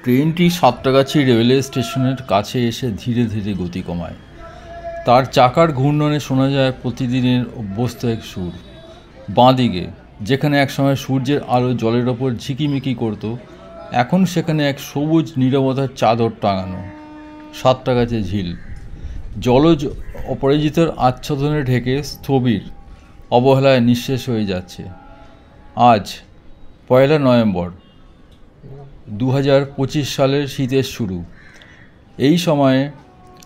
ট্রেনটি সাঁতরাগাছি রেলওয়ে স্টেশনের কাছে এসে ধীরে ধীরে গতি কমায়। তার চাকার ঘূর্ণনে শোনা যায় প্রতিদিনের অভ্যস্ত এক সুর। বাঁদিকে, যেখানে একসময় সূর্যের আলো জলের ওপর ঝিকিমিকি করত, এখন সেখানে এক সবুজ নীরবতার চাদর টাঙানো। সাঁতরাগাছি ঝিল জলজ অপরাজিতার আচ্ছাদনে ঢেকে স্থবির অবহেলায় নিঃশেষ হয়ে যাচ্ছে। আজ 1 নভেম্বর 2025 সালের শীতের শুরু। এই সময়ে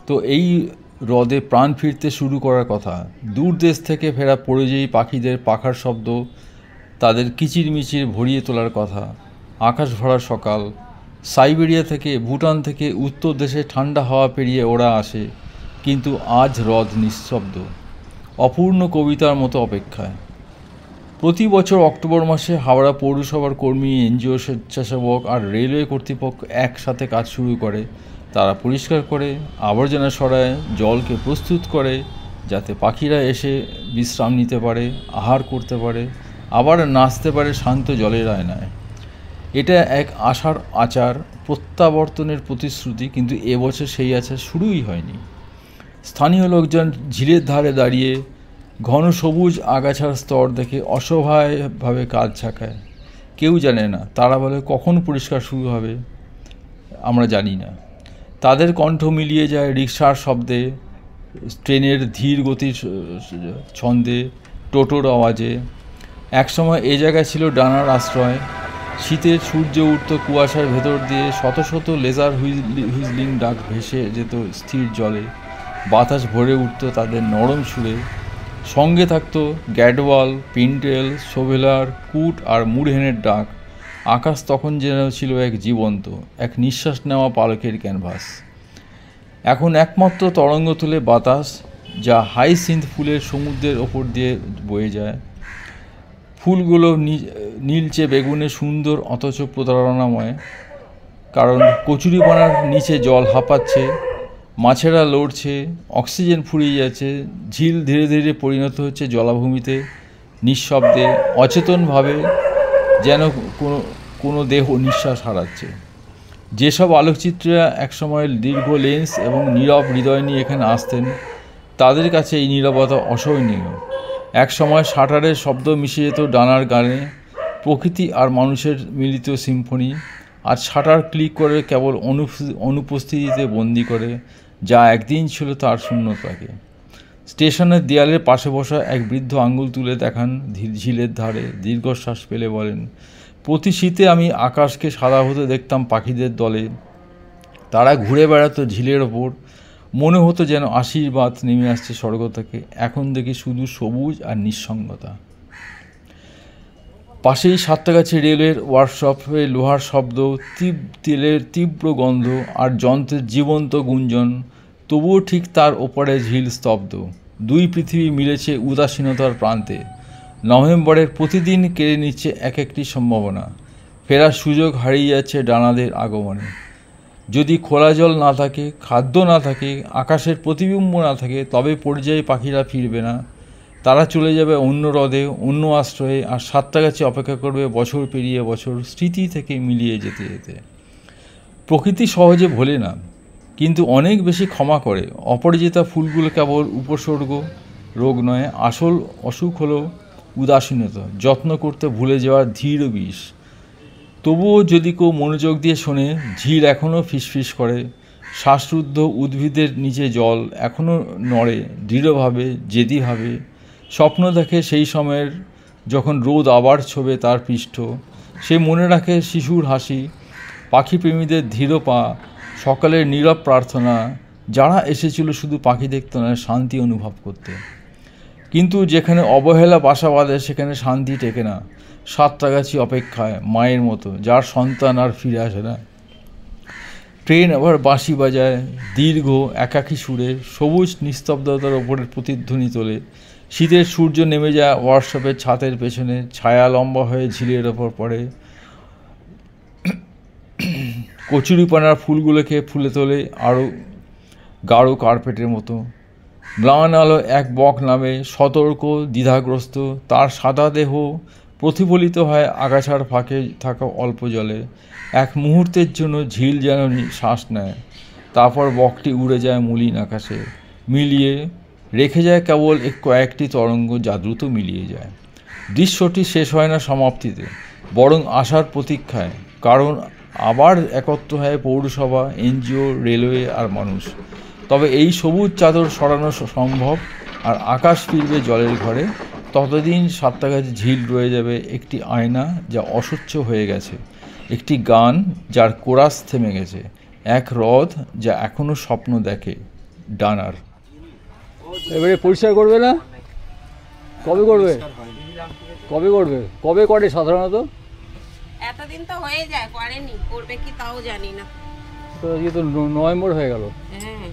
তো এই হ্রদে প্রাণ ফিরতে শুরু করার কথা। দূর দেশ থেকে ফেরা পরিযায়ী পাখিদের পাখার শব্দ তাদের কিচিরমিচির ভরিয়ে তোলার কথা। আকাশ ভরা সকাল। সাইবেরিয়া থেকে, ভুটান থেকে, উত্তর দেশে ঠান্ডা হাওয়া পেরিয়ে ওরা আসে, কিন্তু আজ হ্রদ নিঃশব্দ, অপূর্ণ কবিতার মতো অপেক্ষায়। প্রতি বছর অক্টোবর মাসে হাওড়া পৌরসভার কর্মী, এনজিও, স্বেচ্ছাসেবক আর রেলওয়ে কর্তৃপক্ষ একসাথে কাজ শুরু করে। তারা পরিষ্কার করে, আবর্জনা সরায়, জলকে প্রস্তুত করে যাতে পাখিরা এসে বিশ্রাম নিতে পারে, আহার করতে পারে, আবার নাচতে পারে শান্ত জলের আয়নায়। এটা এক আশার আচার, প্রত্যাবর্তনের প্রতিশ্রুতি, কিন্তু এবছর সেই আচার শুরুই হয়নি। স্থানীয় লোকজন ঝিলের ধারে দাঁড়িয়ে ঘন সবুজ আগাছার স্তর দেখে অসহায়ভাবে কাঁধ ঝাঁকায়। কেউ জানে না, তারা বলে কখন পরিষ্কার শুরু হবে, আমরা জানি না। তাদের কণ্ঠ মিলিয়ে যায় রিকশার শব্দে, ট্রেনের ধীর গতির ছন্দে, টোটোর আওয়াজে। একসময় এ জায়গায় ছিল ডানার আশ্রয়। শীতের সূর্য উঠত কুয়াশার ভেতর দিয়ে, শত শত লেজার হুইজলিং ডাক ভেসে যেত স্থির জলে। বাতাস ভরে উঠত তাদের নরম সুরে। সঙ্গে থাকতো গ্যাডওয়াল, পিন্টেল, সোভেলার, কুট আর মুড়হেনের ডাক। আকাশ তখন যেন ছিল এক জীবন্ত, এক নিঃশ্বাস নেওয়া পালকের ক্যানভাস। এখন একমাত্র তরঙ্গ তুলে বাতাস, যা হাইসিন্থ ফুলের সমুদ্রের ওপর দিয়ে বয়ে যায়। ফুলগুলো নীলচে বেগুনে সুন্দর, অথচ প্রতারণাময়, কারণ কচুরিপানার নিচে জল হাঁপাচ্ছে, মাছেরা লড়ছে, অক্সিজেন ফুরিয়ে যাচ্ছে। ঝিল ধীরে ধীরে পরিণত হচ্ছে জলাভূমিতে, নিঃশব্দে, অচেতনভাবে, যেন কোনো দেহ নিঃশ্বাস হারাচ্ছে। যেসব আলোকচিত্রীরা একসময় দীর্ঘ লেন্স এবং নীরব হৃদয় নিয়ে এখানে আসতেন, তাদের কাছে এই নীরবতা অসহনীয়। একসময় শাটারের শব্দ মিশে যেত ডানার গানে, প্রকৃতি আর মানুষের মিলিত সিম্ফনি। আর শাটার ক্লিক করে কেবল অনুপস্থিতিতে বন্দি করে, যা একদিন ছিল তার শূন্যতাকে। স্টেশনের দেয়ালের পাশে বসা এক বৃদ্ধ আঙ্গুল তুলে দেখান ঝিলের ধারে, দীর্ঘশ্বাস ফেলে বলেন, প্রতি শীতে আমি আকাশকে সাদা হতে দেখতাম পাখিদের দলে। তারা ঘুরে বেড়াতো ঝিলের ওপর, মনে হতো যেন আশীর্বাদ নেমে আসছে স্বর্গ থেকে। এখন দেখি শুধু সবুজ আর নিঃসঙ্গতা। পাশেই সাঁতরাগাছি রেলের ওয়ার্কশপে লোহার শব্দ, তেলের তীব্র গন্ধ আর যন্ত্রের জীবন্ত গুঞ্জন। তবুও ঠিক তার ওপরে ঝিল স্তব্ধ। দুই পৃথিবী মিলেছে উদাসীনতার প্রান্তে। নভেম্বরের প্রতিদিন কেড়ে নিচ্ছে এক একটি সম্ভাবনা। ফেরার সুযোগ হারিয়ে যাচ্ছে ডানাদের আগমনে। যদি খোলা জল না থাকে, খাদ্য না থাকে, আকাশের প্রতিবিম্ব না থাকে, তবে পরিযায়ী পাখিরা ফিরবে না। তারা চলে যাবে অন্য হ্রদে, অন্য আশ্রয়ে, আর সাঁতরাগাছি অপেক্ষা করবে বছর পেরিয়ে বছর, স্মৃতি থেকে মিলিয়ে যেতে যেতে। প্রকৃতি সহজে ভোলে না, কিন্তু অনেক বেশি ক্ষমা করে। অপরাজিতা ফুলগুলো কেবল উপসর্গ, রোগ নয়। আসল অসুখ হলো উদাসীনতা, যত্ন করতে ভুলে যাওয়ার ধীর বিষ। তবুও যদি কেউ মনোযোগ দিয়ে শোনে, ঝিল এখনও ফিসফিস করে। শ্বাসরুদ্ধ উদ্ভিদের নিচে জল এখনও নড়ে, দৃঢ়ভাবে, জেদিভাবে। স্বপ্ন দেখে সেই সময়ের যখন রোদ আবার ছোবে তার পৃষ্ঠ। সে মনে রাখে শিশুর হাসি, পাখিপ্রেমীদের ধীর পা, সকালের নীরব প্রার্থনা, যারা এসেছিল শুধু পাখি দেখতে নয়, শান্তি অনুভব করতে। কিন্তু যেখানে অবহেলা বাসা বাঁধে, সেখানে শান্তি টেকে না। সাঁতরাগাছি অপেক্ষায়, মায়ের মতো, যার সন্তান আর ফিরে আসে না। ট্রেন আবার বাঁশি বাজায়, দীর্ঘ একাকী সুরে, সবুজ নিস্তব্ধতার ওপরের প্রতিধ্বনি তোলে। শীতের সূর্য নেমে যায় ওয়ার্কশপের ছাতের পেছনে, ছায়া লম্বা হয়ে ঝিলের ওপর পড়ে। কচুরিপানার ফুলগুলোকে ফুলে তোলে আরও গাঢ় কার্পেটের মতো। ম্লান আলো এক বক নামে, সতর্ক, দ্বিধাগ্রস্ত। তার সাদা দেহ প্রতিফলিত হয় আগাছার ফাঁকে থাকা অল্প জলে। এক মুহূর্তের জন্য ঝিল যেন শ্বাস নেয়, তারপর বকটি উড়ে যায় মলিন আকাশে, মিলিয়ে রেখে যায় কেবল কয়েকটি তরঙ্গ যা দ্রুত মিলিয়ে যায়। দৃশ্যটি শেষ হয় না সমাপ্তিতে, বরং আশার প্রতীক্ষায়, কারণ আবার একত্র হয় পৌরসভা, এনজিও, রেলওয়ে আর মানুষ। তবে এই সবুজ চাদর সরানো সম্ভব আর আকাশ ফিরবে জলের ঘরে। ততদিন সাঁতরাগাছি ঝিল রয়ে যাবে একটি আয়না যা অস্বচ্ছ হয়ে গেছে, একটি গান যার কোরাস থেমে গেছে, এক হ্রদ যা এখনো স্বপ্ন দেখে ডানার। এবারে পরিষ্কার করবে না? কবে করবে? কবে করবে? কবে করে সাধারণত? এতদিন তো হয়ে যায়, করেনি, করবে কি তাও জানি না। তো আজকে তো নভেম্বর হয়ে গেল। হ্যাঁ।